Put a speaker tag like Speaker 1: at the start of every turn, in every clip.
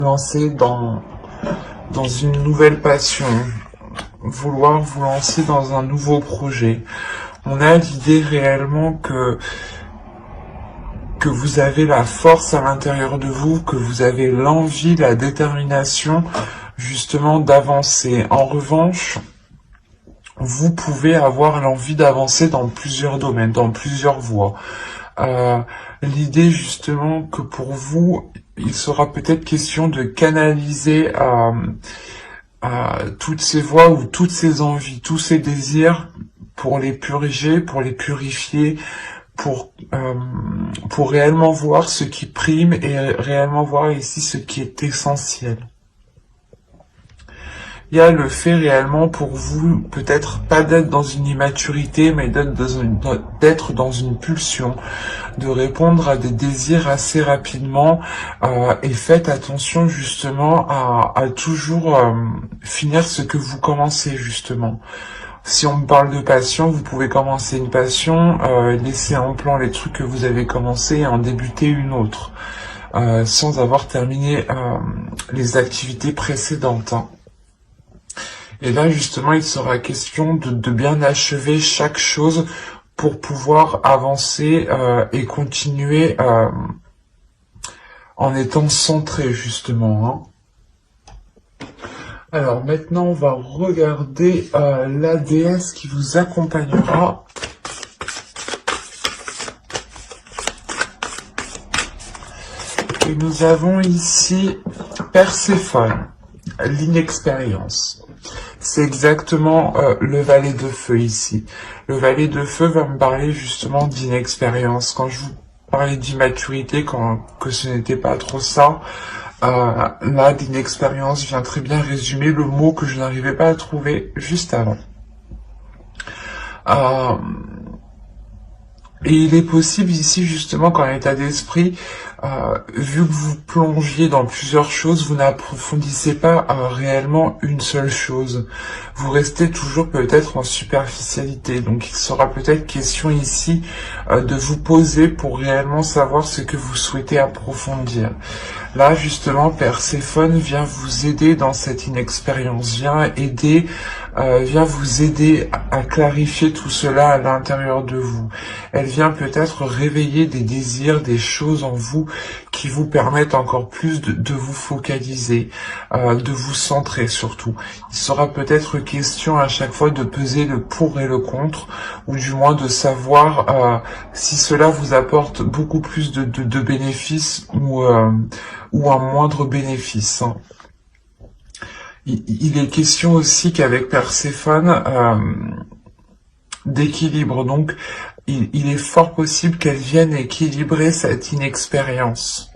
Speaker 1: lancer dans une nouvelle passion, vouloir vous lancer dans un nouveau projet. On a l'idée réellement que vous avez la force à l'intérieur de vous, que vous avez l'envie, la détermination justement d'avancer. En revanche, vous pouvez avoir l'envie d'avancer dans plusieurs domaines, dans plusieurs voies. L'idée justement que pour vous, il sera peut-être question de canaliser toutes ces voies ou toutes ces envies, tous ces désirs pour les purger, pour les purifier, pour réellement voir ce qui prime et réellement voir ici ce qui est essentiel. Il y a le fait réellement pour vous, peut-être pas d'être dans une immaturité, mais d'être dans une pulsion, de répondre à des désirs assez rapidement, et faites attention justement à toujours finir ce que vous commencez justement. Si on me parle de passion, vous pouvez commencer une passion, laisser en plan les trucs que vous avez commencé et en débuter une autre, sans avoir terminé les activités précédentes. Et là, justement, il sera question de bien achever chaque chose pour pouvoir avancer et continuer en étant centré, justement. Alors, maintenant, on va regarder la déesse qui vous accompagnera. Et nous avons ici Perséphone, l'inexpérience. C'est exactement le valet de feu ici. Le valet de feu va me parler justement d'inexpérience. Quand je vous parlais d'immaturité, que ce n'était pas trop ça, là, d'inexpérience vient très bien résumer le mot que je n'arrivais pas à trouver juste avant. Et il est possible ici justement qu'en état d'esprit, vu que vous plongiez dans plusieurs choses, vous n'approfondissez pas réellement une seule chose. Vous restez toujours peut-être en superficialité. Donc il sera peut-être question ici de vous poser pour réellement savoir ce que vous souhaitez approfondir. Là justement, Perséphone vient vous aider dans cette inexpérience, vient vous aider à clarifier tout cela à l'intérieur de vous. Elle vient peut-être réveiller des désirs, des choses en vous qui vous permettent encore plus de vous focaliser, de vous centrer surtout. Il sera peut-être question à chaque fois de peser le pour et le contre, ou du moins de savoir si cela vous apporte beaucoup plus de bénéfices ou un moindre bénéfice. Il est question aussi qu'avec Perséphone, d'équilibre. Donc, il est fort possible qu'elle vienne équilibrer cette inexpérience.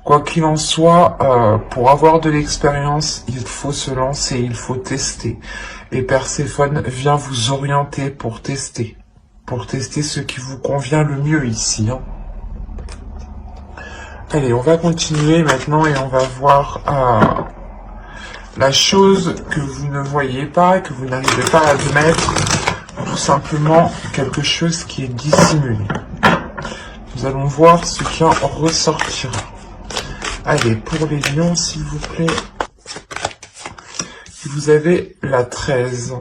Speaker 1: Quoi qu'il en soit, pour avoir de l'expérience, il faut se lancer, il faut tester. Et Perséphone vient vous orienter pour tester ce qui vous convient le mieux ici. Allez, on va continuer maintenant et on va voir la chose que vous ne voyez pas, que vous n'arrivez pas à admettre, tout simplement quelque chose qui est dissimulé. Nous allons voir ce qui en ressortira. Allez, pour les lions, s'il vous plaît, vous avez la 13,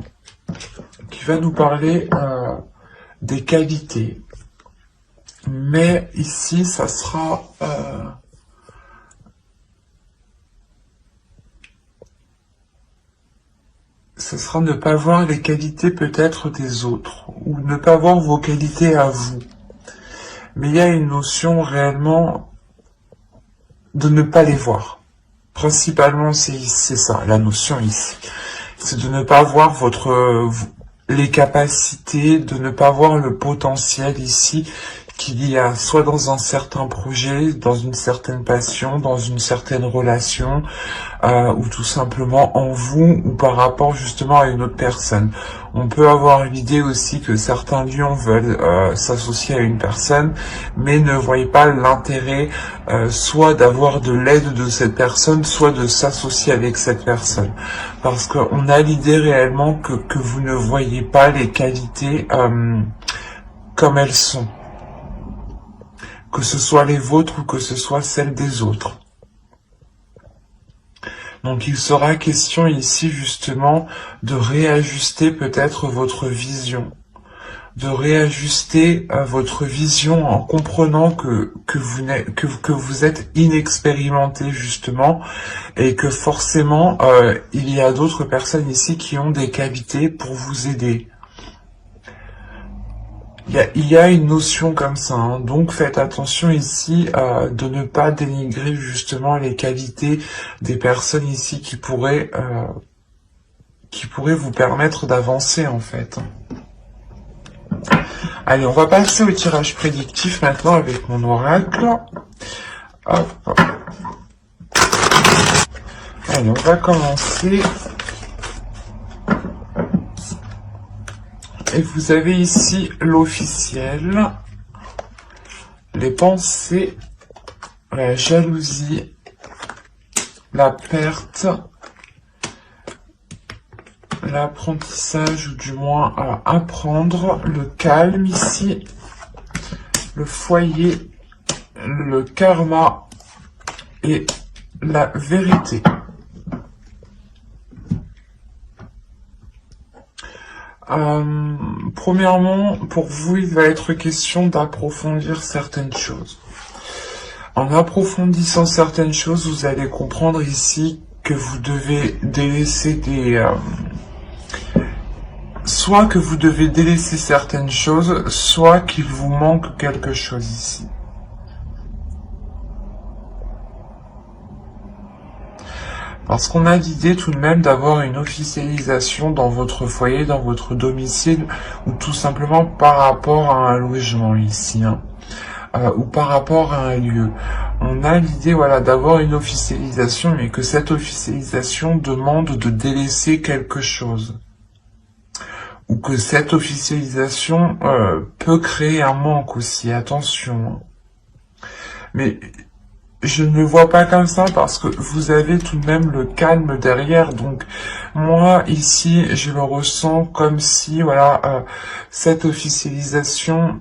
Speaker 1: qui va nous parler des qualités. Mais ici, ça sera... ce sera ne pas voir les qualités peut-être des autres, ou ne pas voir vos qualités à vous. Mais il y a une notion réellement de ne pas les voir. Principalement, c'est ça, la notion ici. C'est de ne pas voir les capacités, de ne pas voir le potentiel ici qu'il y a soit dans un certain projet, dans une certaine passion, dans une certaine relation, ou tout simplement en vous ou par rapport justement à une autre personne. On peut avoir l'idée aussi que certains lions veulent s'associer à une personne, mais ne voient pas l'intérêt soit d'avoir de l'aide de cette personne, soit de s'associer avec cette personne. Parce qu'on a l'idée réellement que vous ne voyez pas les qualités comme elles sont. Que ce soit les vôtres ou que ce soit celles des autres. Donc il sera question ici justement de réajuster peut-être votre vision, de réajuster votre vision en comprenant que vous êtes inexpérimenté justement et que forcément il y a d'autres personnes ici qui ont des qualités pour vous aider. Il y a une notion comme ça, hein. Donc faites attention ici de ne pas dénigrer justement les qualités des personnes ici qui pourraient vous permettre d'avancer en fait. Allez, on va passer au tirage prédictif maintenant avec mon oracle. Hop. Allez, on va commencer. Et vous avez ici l'officiel, les pensées, la jalousie, la perte, l'apprentissage ou du moins apprendre, le calme ici, le foyer, le karma et la vérité. Premièrement, pour vous, il va être question d'approfondir certaines choses. En approfondissant certaines choses, vous allez comprendre ici que vous devez délaisser soit que vous devez délaisser certaines choses, soit qu'il vous manque quelque chose ici. Parce qu'on a l'idée tout de même d'avoir une officialisation dans votre foyer, dans votre domicile, ou tout simplement par rapport à un logement ici, hein, ou par rapport à un lieu. On a l'idée voilà, d'avoir une officialisation, mais que cette officialisation demande de délaisser quelque chose. Ou que cette officialisation peut créer un manque aussi, attention. Mais je ne le vois pas comme ça parce que vous avez tout de même le calme derrière. Donc moi ici je le ressens comme si voilà cette officialisation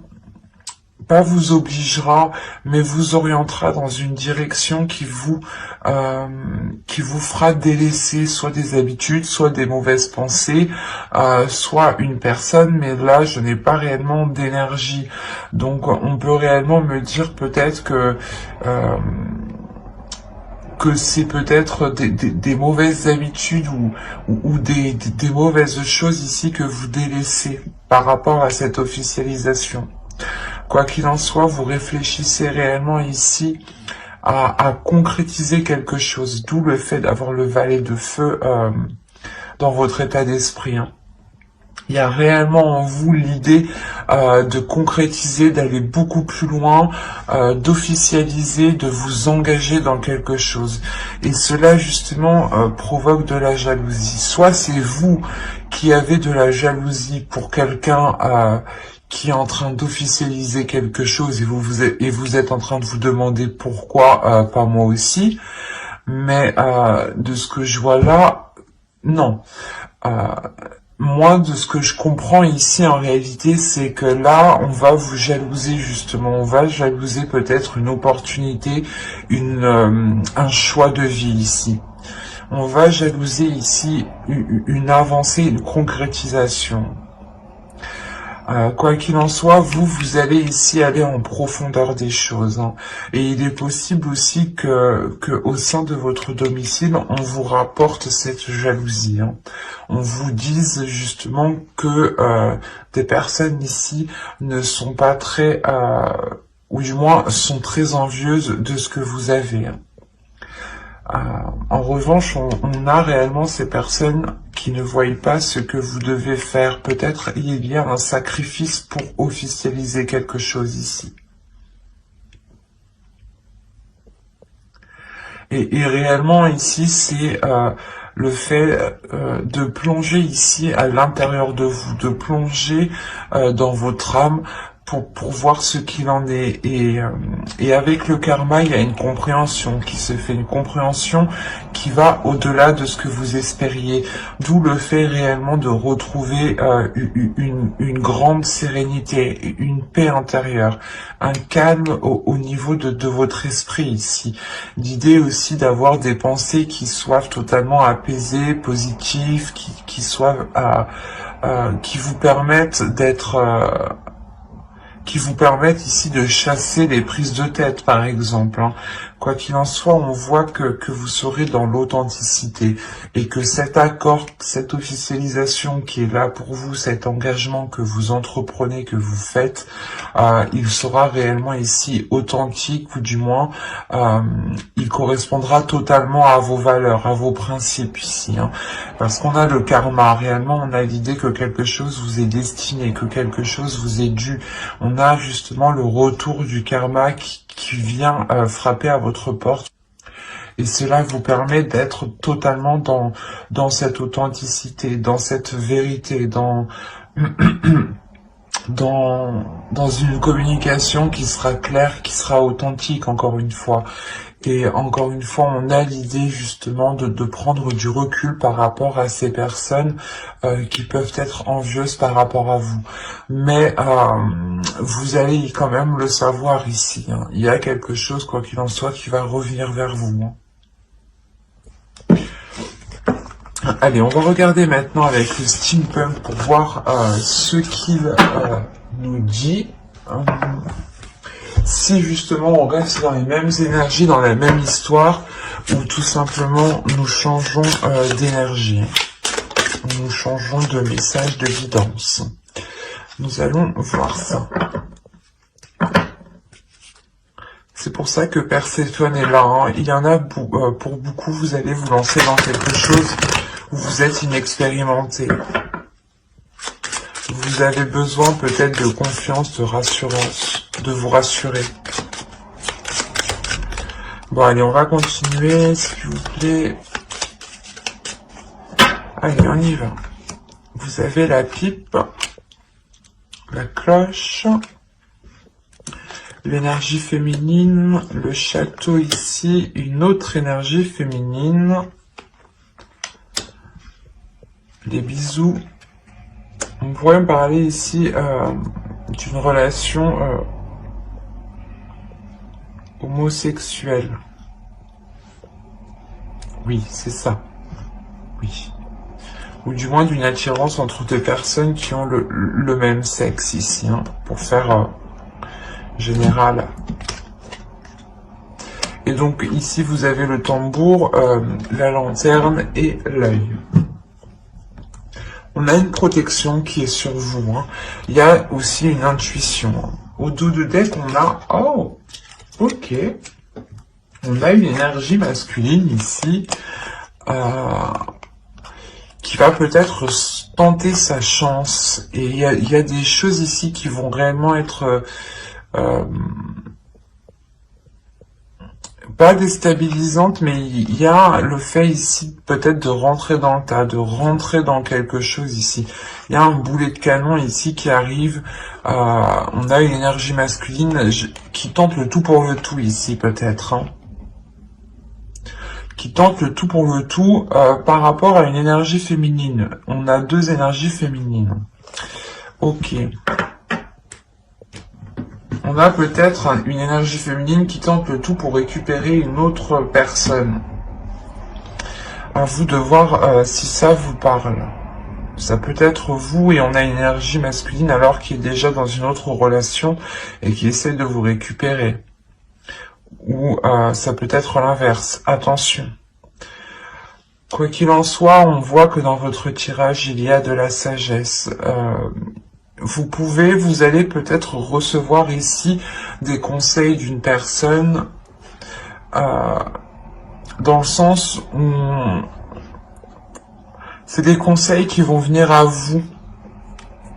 Speaker 1: pas vous obligera mais vous orientera dans une direction qui vous fera délaisser soit des habitudes, soit des mauvaises pensées, soit une personne, mais là je n'ai pas réellement d'énergie. Donc on peut réellement me dire peut-être que c'est peut-être des mauvaises habitudes ou des mauvaises choses ici que vous délaissez par rapport à cette officialisation. Quoi qu'il en soit, vous réfléchissez réellement ici à concrétiser quelque chose, d'où le fait d'avoir le valet de feu dans votre état d'esprit, hein. Il y a réellement en vous l'idée de concrétiser, d'aller beaucoup plus loin, d'officialiser, de vous engager dans quelque chose. Et cela justement provoque de la jalousie. Soit c'est vous qui avez de la jalousie pour quelqu'un qui est en train d'officialiser quelque chose et vous êtes en train de vous demander pourquoi pas moi aussi. Mais de ce que je vois là, non. Moi, de ce que je comprends ici, en réalité, c'est que là, on va vous jalouser, justement. On va jalouser peut-être une opportunité, un choix de vie ici. On va jalouser ici une avancée, une concrétisation. Quoi qu'il en soit, vous allez ici aller en profondeur des choses, hein. Et il est possible aussi que au sein de votre domicile, on vous rapporte cette jalousie, hein. On vous dise justement que des personnes ici ne sont pas très, ou du moins sont très envieuses de ce que vous avez, hein. En revanche, on a réellement ces personnes qui ne voient pas ce que vous devez faire. Peut-être il y a un sacrifice pour officialiser quelque chose ici. Et réellement ici, c'est le fait de plonger ici à l'intérieur de vous, de plonger dans votre âme pour voir ce qu'il en est. Et avec le karma, il y a une compréhension qui se fait, une compréhension qui va au-delà de ce que vous espériez. D'où le fait réellement de retrouver une grande sérénité, une paix intérieure, un calme au niveau de votre esprit ici. L'idée aussi d'avoir des pensées qui soient totalement apaisées, positives, qui soient qui vous permettent d'être qui vous permettent ici de chasser les prises de tête, par exemple. Hein. Quoi qu'il en soit, on voit que vous serez dans l'authenticité et que cet accord, cette officialisation qui est là pour vous, cet engagement que vous entreprenez, que vous faites, il sera réellement ici authentique, ou du moins, il correspondra totalement à vos valeurs, à vos principes ici. Hein. Parce qu'on a le karma, réellement, on a l'idée que quelque chose vous est destiné, que quelque chose vous est dû. On a justement le retour du karma qui vient frapper à votre porte. Et cela vous permet d'être totalement dans cette authenticité, dans cette vérité, dans une communication qui sera claire, qui sera authentique, encore une fois. Et encore une fois, on a l'idée justement de prendre du recul par rapport à ces personnes qui peuvent être envieuses par rapport à vous. Mais vous allez quand même le savoir ici. Hein. Il y a quelque chose, quoi qu'il en soit, qui va revenir vers vous. Hein. Allez, on va regarder maintenant avec le steampunk pour voir ce qu'il nous dit. Si justement on reste dans les mêmes énergies, dans la même histoire, ou tout simplement nous changeons d'énergie, nous changeons de message de guidance. Nous allons voir ça. C'est pour ça que Perséphone est là. Hein. Il y en a pour beaucoup, vous allez vous lancer dans quelque chose où vous êtes inexpérimenté. Vous avez besoin peut-être de confiance, de rassurance, de vous rassurer. Bon, allez, on va continuer, s'il vous plaît. Allez, on y va. Vous avez la pipe, la cloche, l'énergie féminine, le château ici, une autre énergie féminine, les bisous. On pourrait me parler ici d'une relation homosexuelle. Oui, c'est ça. Oui. Ou du moins d'une attirance entre deux personnes qui ont le même sexe ici, hein, pour faire général. Et donc ici vous avez le tambour, la lanterne et l'œil. On a une protection qui est sur vous. Hein. Il y a aussi une intuition. Hein. Au dos de deck, on a... Oh, ok. On a une énergie masculine ici qui va peut-être tenter sa chance. Et il y a des choses ici qui vont réellement être... pas déstabilisante, mais il y a le fait ici peut-être de rentrer dans le tas, de rentrer dans quelque chose ici. Il y a un boulet de canon ici qui arrive. On a une énergie masculine qui tente le tout pour le tout ici peut-être. Hein. Qui tente le tout pour le tout par rapport à une énergie féminine. On a deux énergies féminines. Ok. On a peut-être une énergie féminine qui tente le tout pour récupérer une autre personne. À vous de voir si ça vous parle. Ça peut être vous et on a une énergie masculine alors qu'il est déjà dans une autre relation et qui essaie de vous récupérer. Ou ça peut être l'inverse. Attention. Quoi qu'il en soit, on voit que dans votre tirage, il y a de la sagesse. Vous allez peut-être recevoir ici des conseils d'une personne dans le sens où c'est des conseils qui vont venir à vous.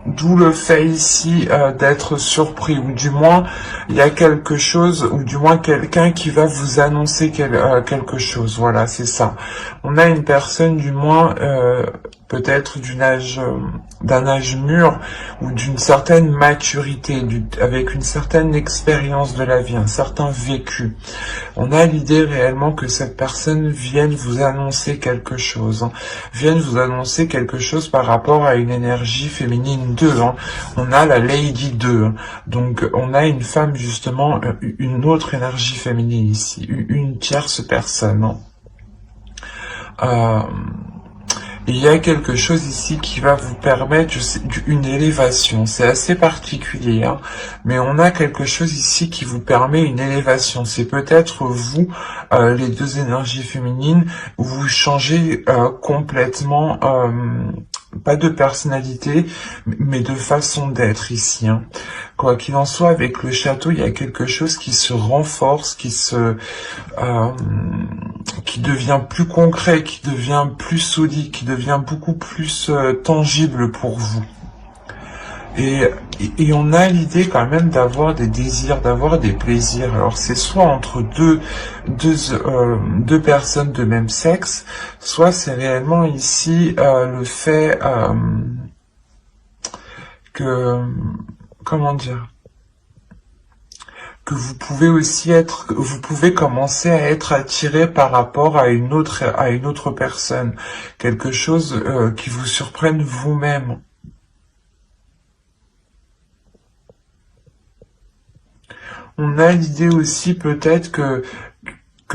Speaker 1: D'où le fait ici d'être surpris, ou du moins il y a quelque chose, ou du moins quelqu'un qui va vous annoncer quelque chose. Voilà, c'est ça. On a une personne du moins peut-être d'un âge mûr ou d'une certaine maturité, avec une certaine expérience de la vie, un certain vécu. On a l'idée réellement que cette personne vienne vous annoncer quelque chose, hein, vienne vous annoncer quelque chose par rapport à une énergie féminine 2. Hein. On a la Lady 2, hein. Donc on a une femme justement, une autre énergie féminine ici, une tierce personne. Hein. Il y a quelque chose ici qui va vous permettre une élévation. C'est assez particulier, hein, mais on a quelque chose ici qui vous permet une élévation. C'est peut-être vous, les deux énergies féminines, vous changez complètement, pas de personnalité, mais de façon d'être ici. Hein. Quoi qu'il en soit, avec le château, il y a quelque chose qui se renforce, qui devient plus concret, qui devient plus solide, qui devient beaucoup plus tangible pour vous. Et on a l'idée quand même d'avoir des désirs, d'avoir des plaisirs. Alors c'est soit entre deux personnes de même sexe, soit c'est réellement ici le fait que, comment dire, que vous pouvez commencer à être attiré par rapport à une autre personne, quelque chose qui vous surprenne vous-même. On a l'idée aussi peut-être que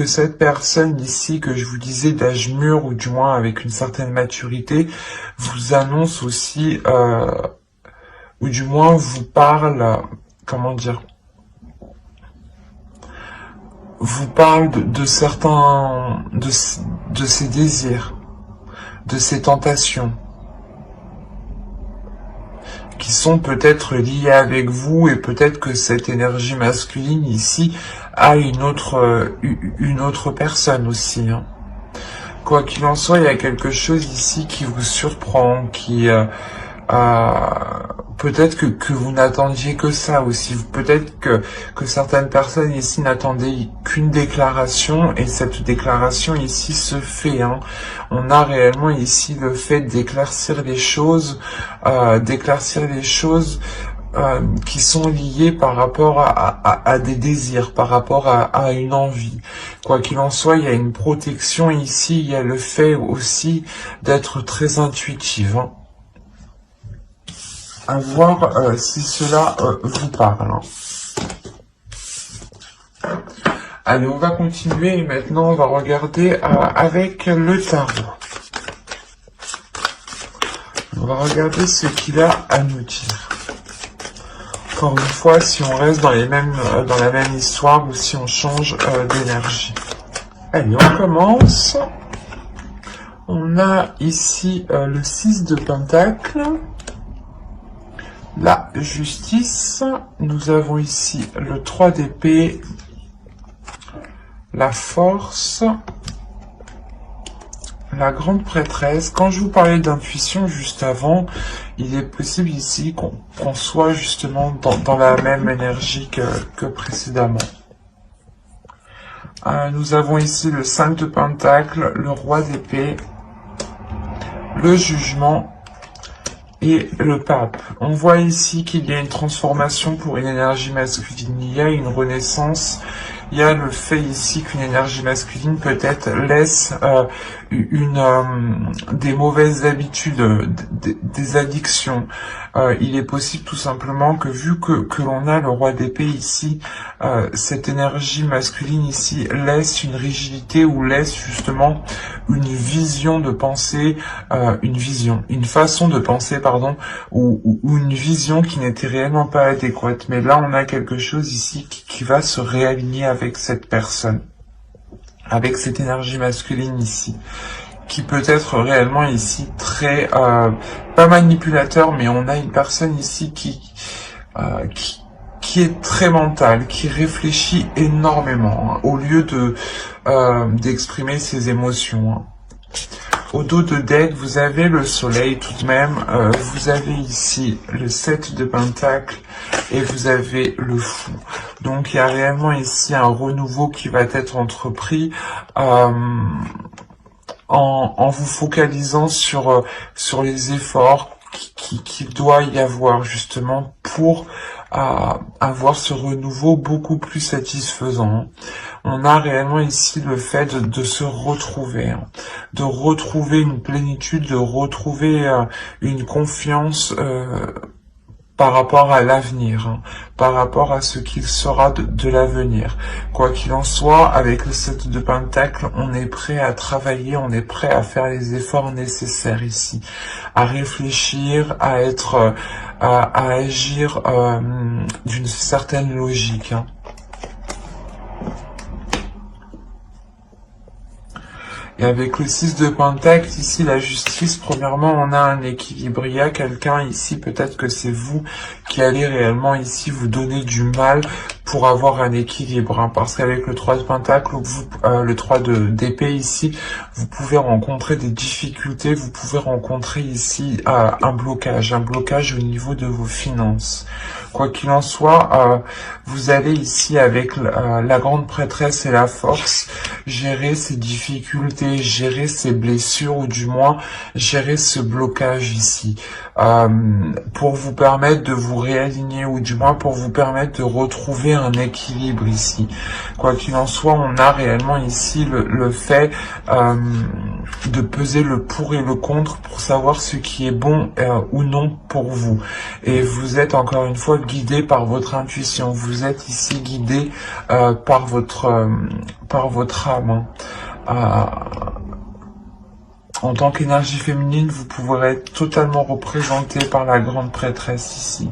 Speaker 1: cette personne ici, que je vous disais d'âge mûr, ou du moins avec une certaine maturité, vous annonce aussi, ou du moins vous parle, comment dire, vous parle de certains, de ses désirs, de ses tentations, qui sont peut-être liés avec vous, et peut-être que cette énergie masculine ici a une autre personne aussi. Hein. Quoi qu'il en soit, il y a quelque chose ici qui vous surprend, qui peut-être que vous n'attendiez que ça aussi. Peut-être que certaines personnes ici n'attendaient qu'une déclaration, et cette déclaration ici se fait. Hein. On a réellement ici le fait d'éclaircir les choses, qui sont liées par rapport à des désirs, par rapport à une envie. Quoi qu'il en soit, il y a une protection ici, il y a le fait aussi d'être très intuitive. Hein. À voir si cela vous parle. Allez, on va continuer et maintenant on va regarder avec le tarot. On va regarder ce qu'il a à nous dire. Encore une fois, si on reste dans la même histoire ou si on change d'énergie. Allez, on commence. On a ici le 6 de Pentacles. La justice, nous avons ici le 3 d'épée, la force, la grande prêtresse. Quand je vous parlais d'intuition juste avant, il est possible ici qu'on soit justement dans la même énergie que précédemment. Nous avons ici le 5 de Pentacles, le roi d'épée, le jugement, et le pape. On voit ici qu'il y a une transformation pour une énergie masculine. Il y a une renaissance. Il y a le fait ici qu'une énergie masculine peut-être laisse des mauvaises habitudes, des addictions. Il est possible tout simplement que vu que l'on a le roi d'épée ici, cette énergie masculine ici laisse une rigidité ou laisse justement une vision de pensée, une façon de penser, pardon, ou une vision qui n'était réellement pas adéquate. Mais là, on a quelque chose ici qui va se réaligner avec cette personne, avec cette énergie masculine ici, qui peut être réellement ici très, pas manipulateur, mais on a une personne ici qui est très mentale, qui réfléchit énormément, hein, au lieu d'exprimer ses émotions. Hein. Au dos de deck, vous avez le soleil tout de même, vous avez ici le 7 de Pentacles et vous avez le fou. Donc il y a réellement ici un renouveau qui va être entrepris en vous focalisant sur les efforts qu'il doit y avoir justement pour avoir ce renouveau beaucoup plus satisfaisant. On a réellement ici le fait de se retrouver, hein, de retrouver une plénitude, de retrouver une confiance par rapport à l'avenir, hein, par rapport à ce qu'il sera de l'avenir. Quoi qu'il en soit, avec le 7 de Pentacle, on est prêt à travailler, on est prêt à faire les efforts nécessaires ici, à réfléchir, à agir d'une certaine logique, hein. Et avec le 6 de Pentacle, ici, la justice, premièrement, on a un équilibre. Il y a quelqu'un ici, peut-être que c'est vous qui allez réellement ici vous donner du mal pour avoir un équilibre. Hein, parce qu'avec le 3 de Pentacle, le 3 d'épée ici, vous pouvez rencontrer des difficultés, vous pouvez rencontrer ici un blocage au niveau de vos finances. Quoi qu'il en soit, vous allez ici, avec la grande prêtresse et la force, gérer ces difficultés, gérer ces blessures, ou du moins gérer ce blocage ici, pour vous permettre de vous réaligner, ou du moins pour vous permettre de retrouver un équilibre ici. Quoi qu'il en soit, on a réellement ici le fait de peser le pour et le contre pour savoir ce qui est bon ou non pour vous. Et vous êtes encore une fois guidé par votre intuition, vous êtes ici guidé par votre âme, hein. En tant qu'énergie féminine, vous pourrez être totalement représenté par la grande prêtresse ici.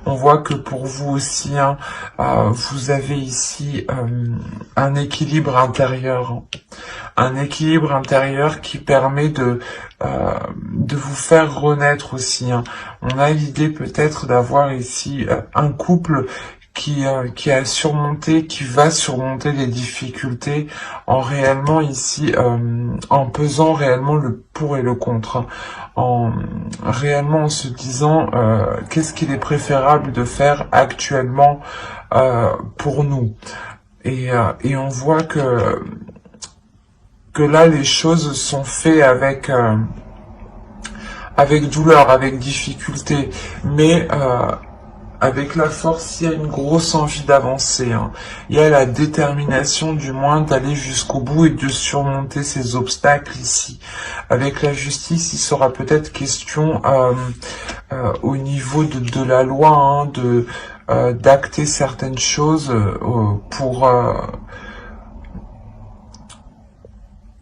Speaker 1: On voit que pour vous aussi, hein, vous avez ici un équilibre intérieur. Hein. Un équilibre intérieur qui permet de vous faire renaître aussi. Hein. On a l'idée peut-être d'avoir ici un couple qui a surmonté, qui va surmonter les difficultés en réellement ici, en pesant réellement le pour et le contre, en réellement en se disant qu'est-ce qu'il est préférable de faire actuellement pour nous. Et on voit que là les choses sont faites avec douleur, avec difficulté, mais avec la force, il y a une grosse envie d'avancer. Hein. Il y a la détermination, du moins, d'aller jusqu'au bout et de surmonter ces obstacles ici. Avec la justice, il sera peut-être question au niveau de la loi, hein, d'acter certaines choses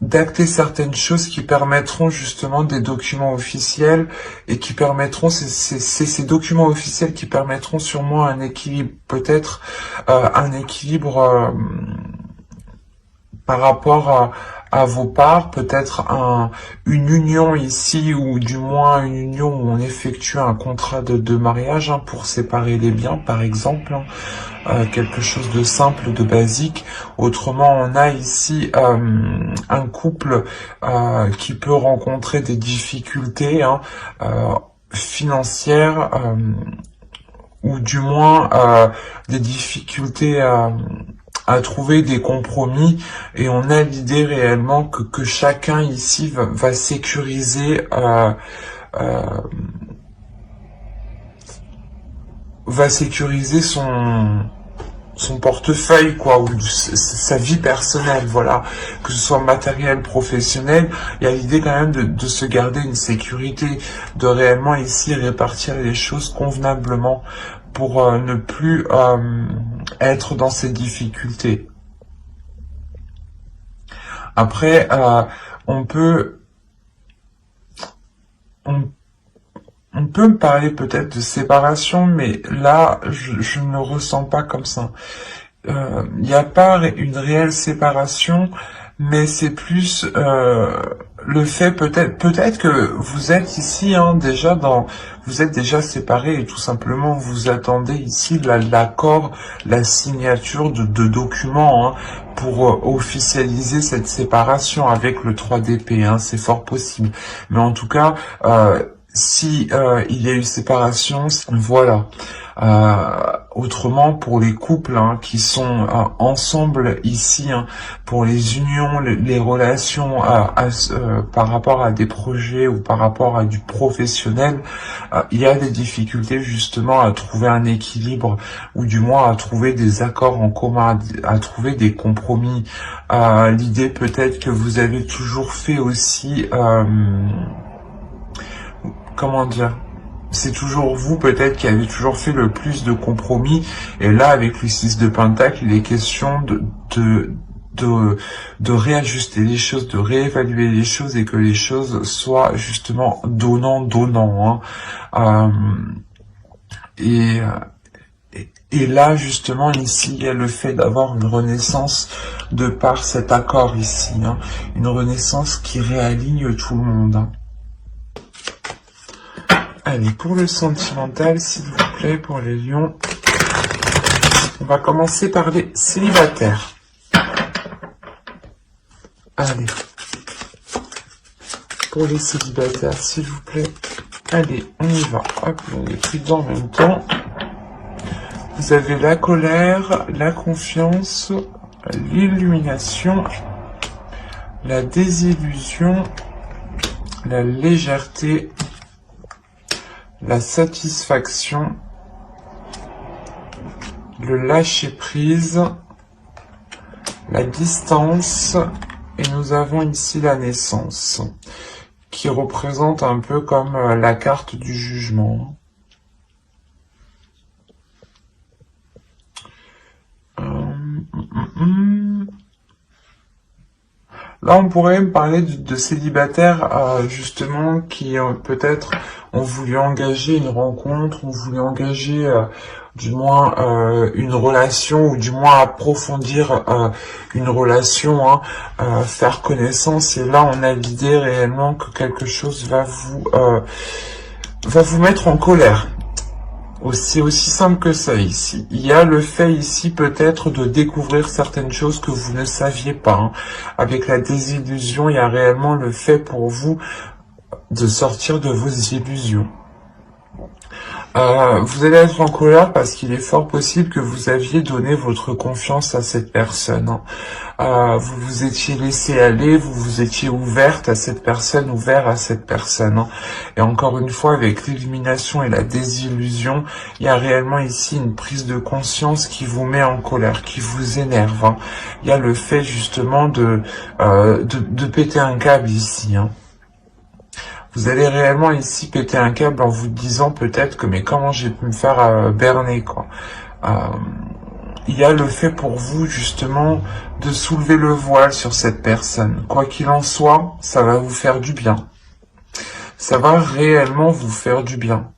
Speaker 1: d'acter certaines choses qui permettront justement des documents officiels et qui permettront, c'est ces documents officiels qui permettront sûrement un équilibre, peut-être un équilibre par rapport à vos parts, peut-être une union ici, ou du moins une union où on effectue un contrat de mariage, hein, pour séparer les biens par exemple, hein. Quelque chose de simple, de basique. Autrement, on a ici un couple qui peut rencontrer des difficultés, hein, financières, ou du moins des difficultés à trouver des compromis, et on a l'idée réellement que chacun ici va sécuriser son portefeuille, quoi, ou sa vie personnelle, voilà, que ce soit matériel, professionnel. Il y a l'idée quand même de se garder une sécurité, de réellement ici répartir les choses convenablement pour ne plus être dans ces difficultés. Après, on peut me parler peut-être de séparation, mais là, je ne le ressens pas comme ça. Il n'y a pas une réelle séparation, mais c'est plus le fait peut-être que vous êtes ici, hein, vous êtes déjà séparés, et tout simplement vous attendez ici l'accord, la signature de documents, hein, pour officialiser cette séparation avec le 3 d'épée, hein, c'est fort possible. Mais en tout cas, si il y a eu séparation, voilà. Autrement, pour les couples qui sont ensemble ici, pour les unions, les relations par rapport à des projets ou par rapport à du professionnel, il y a des difficultés justement à trouver un équilibre ou du moins à trouver des accords en commun, à trouver des compromis. L'idée peut-être que vous avez toujours fait aussi, comment dire, c'est toujours vous peut-être qui avez toujours fait le plus de compromis, et là avec le 6 de Pentacle, il est question de réajuster les choses, de réévaluer les choses et que les choses soient justement donnant. Et là, justement, ici, il y a le fait d'avoir une renaissance de par cet accord ici, une renaissance qui réaligne tout le monde. Allez, pour le sentimental, s'il vous plaît, pour les lions, on va commencer par les célibataires. Allez, pour les célibataires, s'il vous plaît. Allez, on y va. Hop, on est pris dedans en même temps. Vous avez la colère, la confiance, l'illumination, la désillusion, la légèreté, la satisfaction, le lâcher-prise, la distance, et nous avons ici la naissance, qui représente un peu comme la carte du jugement. Là, on pourrait me parler de célibataires, justement, qui peut-être ont voulu engager une rencontre, ont voulu engager, du moins, une relation, ou du moins approfondir une relation, faire connaissance. Et là, on a l'idée réellement que quelque chose va vous mettre en colère. C'est aussi simple que ça ici. Il y a le fait ici peut-être de découvrir certaines choses que vous ne saviez pas. Avec la désillusion, il y a réellement le fait pour vous de sortir de vos illusions. Vous allez être en colère parce qu'il est fort possible que vous aviez donné votre confiance à cette personne. Vous vous étiez laissé aller, vous vous étiez ouverte à cette personne, ouvert à cette personne. Et encore une fois, avec l'illumination et la désillusion, il y a réellement ici une prise de conscience qui vous met en colère, qui vous énerve. Il y a le fait justement de péter un câble ici. Vous allez réellement ici péter un câble en vous disant peut-être que mais comment j'ai pu me faire berner, quoi. Il y a le fait pour vous justement de soulever le voile sur cette personne. Quoi qu'il en soit, ça va vous faire du bien. Ça va réellement vous faire du bien.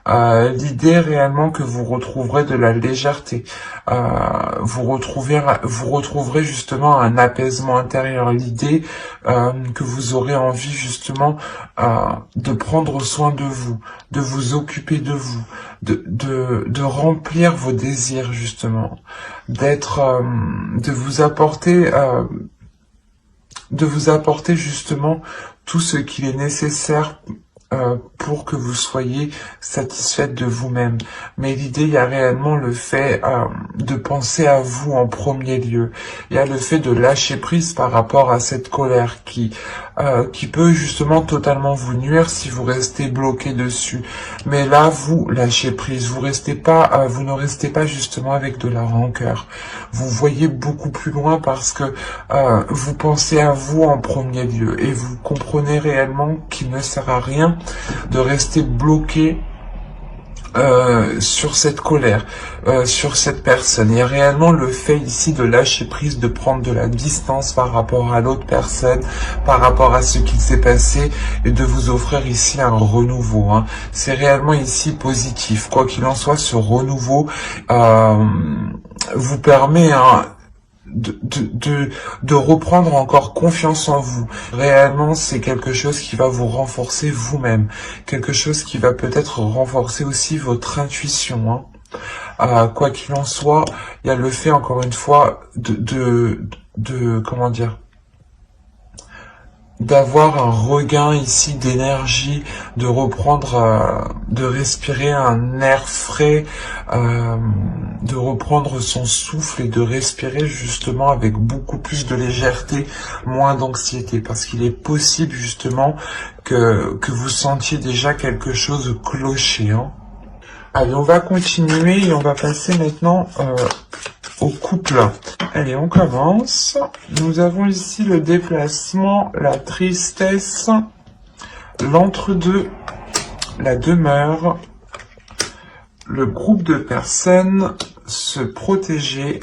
Speaker 1: L'idée réellement que vous retrouverez de la légèreté, vous retrouverez justement un apaisement intérieur. L'idée que vous aurez envie justement de prendre soin de vous occuper de vous, de remplir vos désirs justement, de vous apporter justement tout ce qu'il est nécessaire pour que vous soyez satisfaite de vous-même. Mais l'idée, il y a réellement le fait de penser à vous en premier lieu. Il y a le fait de lâcher prise par rapport à cette colère qui peut justement totalement vous nuire si vous restez bloqué dessus. Mais là, vous lâchez prise. Vous ne restez pas justement avec de la rancœur. Vous voyez beaucoup plus loin parce que vous pensez à vous en premier lieu et vous comprenez réellement qu'il ne sert à rien de rester bloqué sur cette colère, sur cette personne. Il y a réellement le fait ici de lâcher prise, de prendre de la distance par rapport à l'autre personne, par rapport à ce qui s'est passé, et de vous offrir ici un renouveau. C'est réellement ici positif. Quoi qu'il en soit, ce renouveau vous permet de reprendre encore confiance en vous. Réellement, c'est quelque chose qui va vous renforcer vous-même. Quelque chose qui va peut-être renforcer aussi votre intuition. Quoi qu'il en soit, il y a le fait, encore une fois, comment dire, d'avoir un regain ici d'énergie, de reprendre, de respirer un air frais, de reprendre son souffle et de respirer justement avec beaucoup plus de légèreté, moins d'anxiété, parce qu'il est possible justement que vous sentiez déjà quelque chose clocher. Hein. Allez, on va continuer et on va passer maintenant au couple. Allez, on commence. Nous avons ici le déplacement, la tristesse, l'entre-deux, la demeure, le groupe de personnes, se protéger,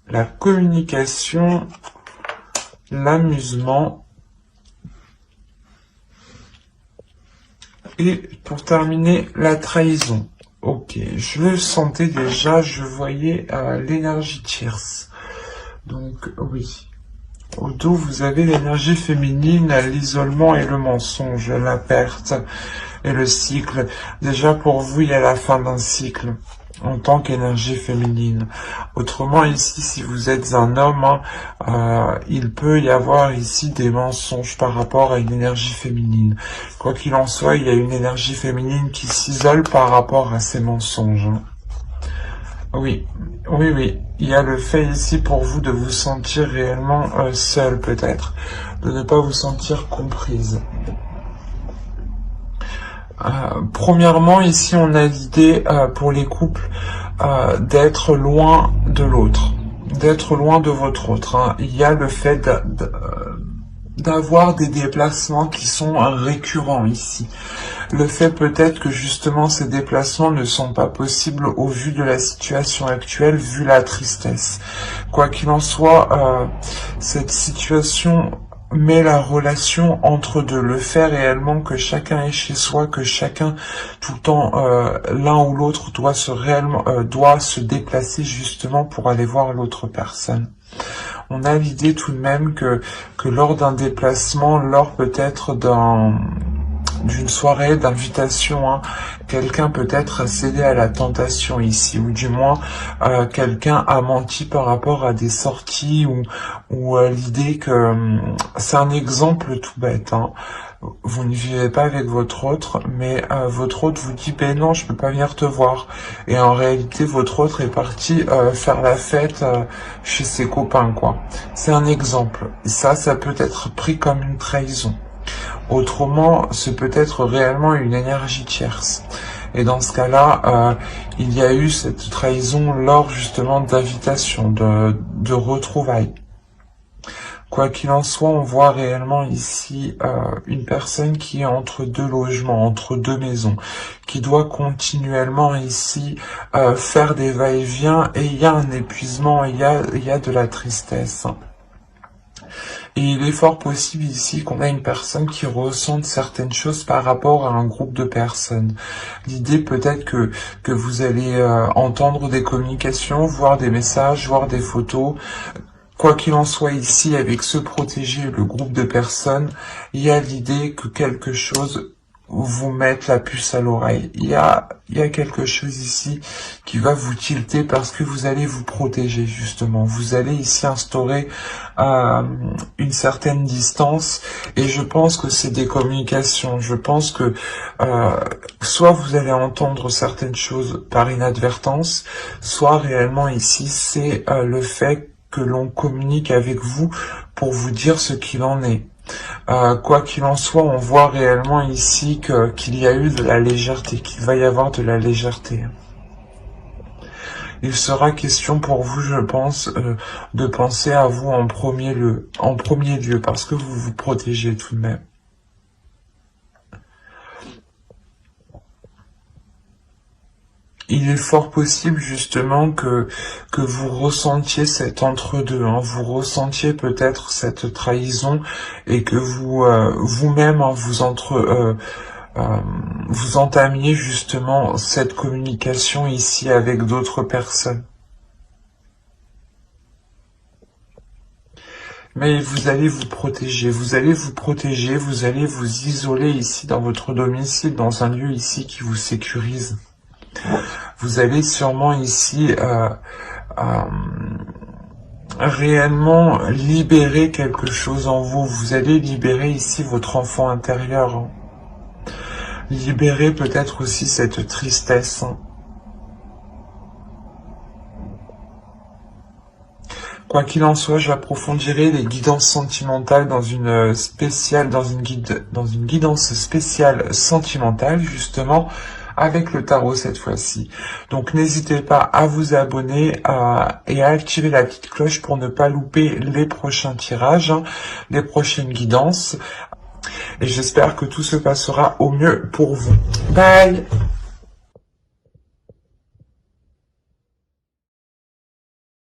Speaker 1: la communication, l'amusement. Et pour terminer, la trahison. Ok, je le sentais déjà, je voyais l'énergie tierce. Donc oui, au dos vous avez l'énergie féminine, l'isolement et le mensonge, la perte et le cycle. Déjà pour vous, il y a la fin d'un cycle en tant qu'énergie féminine. Autrement ici, si vous êtes un homme, il peut y avoir ici des mensonges par rapport à une énergie féminine. Quoi qu'il en soit, il y a une énergie féminine qui s'isole par rapport à ces mensonges. Oui, oui, oui. Il y a le fait ici pour vous de vous sentir réellement seul peut-être, de ne pas vous sentir comprise. Premièrement, ici, on a l'idée pour les couples d'être loin de l'autre, d'être loin de votre autre. Hein. Il y a le fait d'avoir des déplacements qui sont récurrents ici. Le fait peut-être que justement ces déplacements ne sont pas possibles au vu de la situation actuelle, vu la tristesse. Quoi qu'il en soit, cette situation met la relation entre deux, le fait réellement que chacun est chez soi, que chacun tout le temps l'un ou l'autre doit se déplacer justement pour aller voir l'autre personne. On a l'idée tout de même que lors d'un déplacement, lors peut-être d'une soirée d'invitation, hein, quelqu'un peut-être a cédé à la tentation ici, ou du moins quelqu'un a menti par rapport à des sorties, ou l'idée que c'est un exemple tout bête, hein. Vous ne vivez pas avec votre autre, mais votre autre vous dit ben non, je peux pas venir te voir, et en réalité votre autre est parti faire la fête chez ses copains, quoi. C'est un exemple, et ça peut être pris comme une trahison. Autrement, c'est peut-être réellement une énergie tierce. Et dans ce cas-là, il y a eu cette trahison lors justement d'invitation, de retrouvailles. Quoi qu'il en soit, on voit réellement ici une personne qui est entre deux logements, entre deux maisons, qui doit continuellement ici faire des va-et-vient, et il y a un épuisement, il y a de la tristesse. Et il est fort possible ici qu'on a une personne qui ressente certaines choses par rapport à un groupe de personnes. L'idée peut-être que vous allez entendre des communications, voir des messages, voir des photos. Quoi qu'il en soit ici, avec se protéger le groupe de personnes, il y a l'idée que quelque chose vous mette la puce à l'oreille. Il y a quelque chose ici qui va vous tilter parce que vous allez vous protéger justement. Vous allez ici instaurer une certaine distance, et je pense que c'est des communications. Je pense que soit vous allez entendre certaines choses par inadvertance, soit réellement ici c'est le fait que l'on communique avec vous pour vous dire ce qu'il en est. Quoi qu'il en soit, on voit réellement ici qu'il y a eu de la légèreté, qu'il va y avoir de la légèreté. Il sera question pour vous, je pense, de penser à vous en premier lieu, parce que vous vous protégez tout de même. Il est fort possible justement que vous ressentiez cet entre-deux, hein, vous ressentiez peut-être cette trahison, et que vous vous-même hein, vous entamiez justement cette communication ici avec d'autres personnes. Mais vous allez vous protéger, vous allez vous isoler ici dans votre domicile, dans un lieu ici qui vous sécurise. Vous allez sûrement ici réellement libérer quelque chose en vous. Vous allez libérer ici votre enfant intérieur. Hein. Libérer peut-être aussi cette tristesse. Hein. Quoi qu'il en soit, j'approfondirai les guidances sentimentales dans une guidance spéciale sentimentale, justement, avec le tarot cette fois-ci. Donc n'hésitez pas à vous abonner et à activer la petite cloche pour ne pas louper les prochains tirages, hein, les prochaines guidances. Et j'espère que tout se passera au mieux pour vous. Bye!